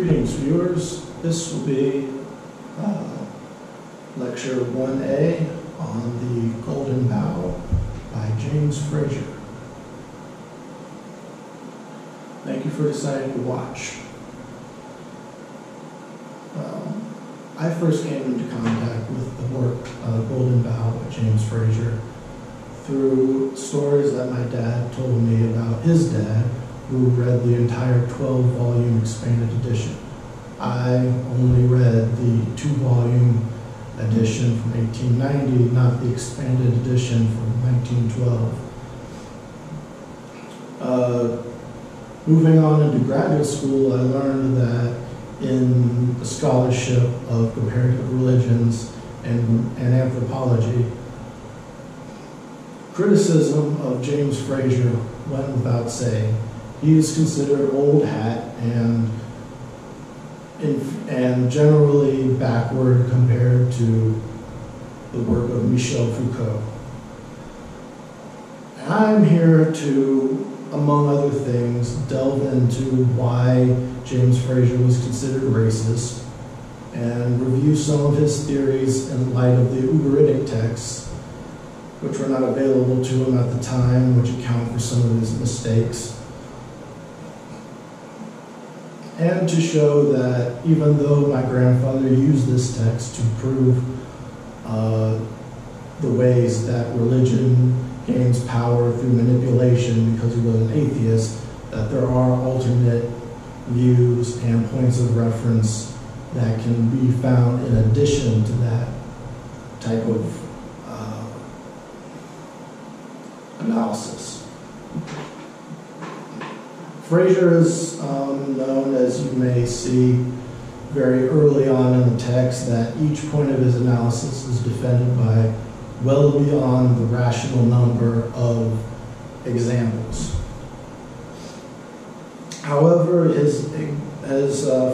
Greetings, viewers. This will be lecture 1A on the Golden Bough by James Frazer. Thank you for deciding to watch. I first came into contact with the work Golden Bough by James Frazer through stories that my dad told me about his dad, who read the entire 12-volume expanded edition. I only read the 2-volume edition from 1890, not the expanded edition from 1912. Moving on into graduate school, I learned that in the scholarship of comparative religions and anthropology, criticism of James Frazer went without saying. He is considered old hat and generally backward compared to the work of Michel Foucault. And I'm here to, among other things, delve into why James Frazer was considered racist and review some of his theories in light of the Ugaritic texts, which were not available to him at the time, which account for some of his mistakes. And to show that even though my grandfather used this text to prove the ways that religion gains power through manipulation because he was an atheist, that there are alternate views and points of reference that can be found in addition to that type of analysis. Frazer is known, as you may see very early on in the text, that each point of his analysis is defended by well beyond the rational number of examples. However, his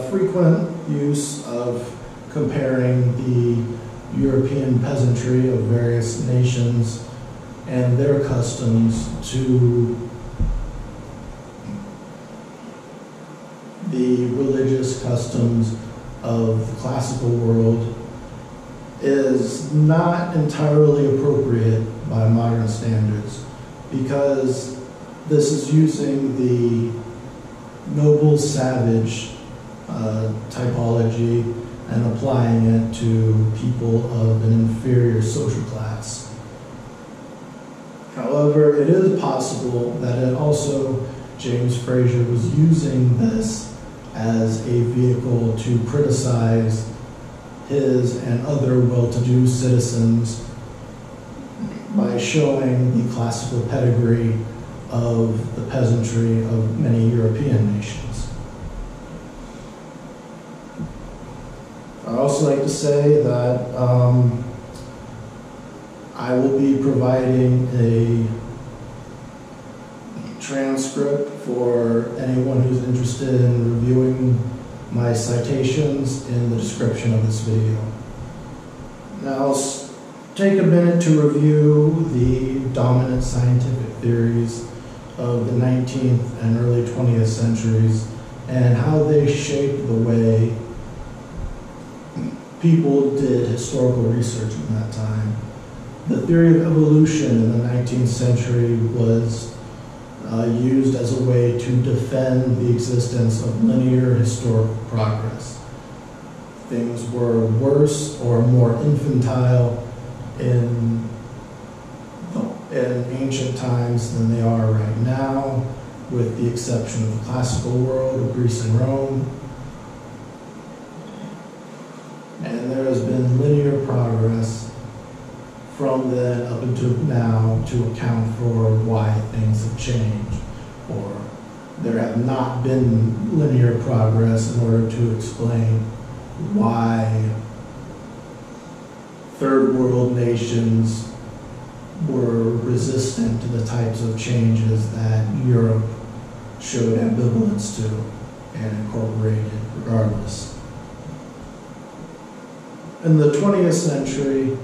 frequent use of comparing the European peasantry of various nations and their customs to the religious customs of the classical world is not entirely appropriate by modern standards, because this is using the noble savage typology and applying it to people of an inferior social class. However, it is possible that James Frazer was using this as a vehicle to criticize his and other well-to-do citizens by showing the classical pedigree of the peasantry of many European nations. I'd also like to say that I will be providing a transcript for anyone who's interested in reviewing my citations in the description of this video. Now, I'll take a minute to review the dominant scientific theories of the 19th and early 20th centuries and how they shaped the way people did historical research in that time. The theory of evolution in the 19th century was used as a way to defend the existence of linear historical progress. Things were worse or more infantile in ancient times than they are right now, with the exception of the classical world of Greece and Rome. And there has been linear progress from then up until now to account for why things have changed, or there have not been linear progress in order to explain why third world nations were resistant to the types of changes that Europe showed ambivalence to and incorporated regardless. In the 20th century,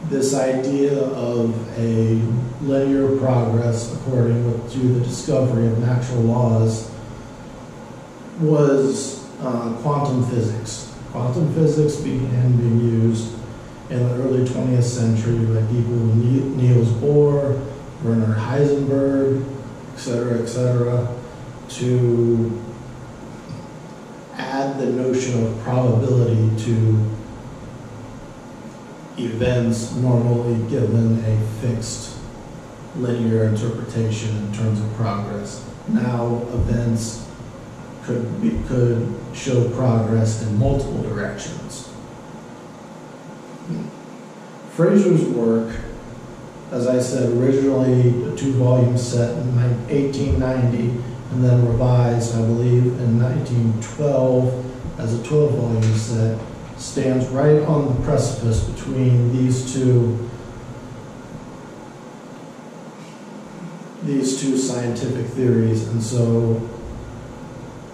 this idea of a linear progress according to the discovery of natural laws was quantum physics. Quantum physics began being used in the early 20th century by people Niels Bohr, Werner Heisenberg, etc., to add the notion of probability to events normally given a fixed linear interpretation in terms of progress. Now events could show progress in multiple directions. Frazer's work, as I said, originally a 2-volume set in 1890 and then revised, I believe, in 1912 as a 12-volume set, stands right on the precipice between these two scientific theories, and so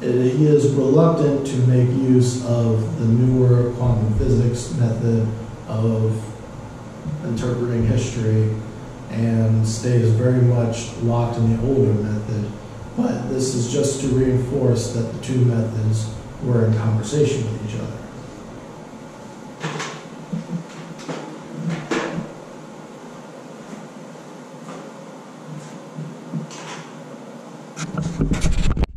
he is reluctant to make use of the newer quantum physics method of interpreting history and stays very much locked in the older method. But this is just to reinforce that the two methods were in conversation with each other.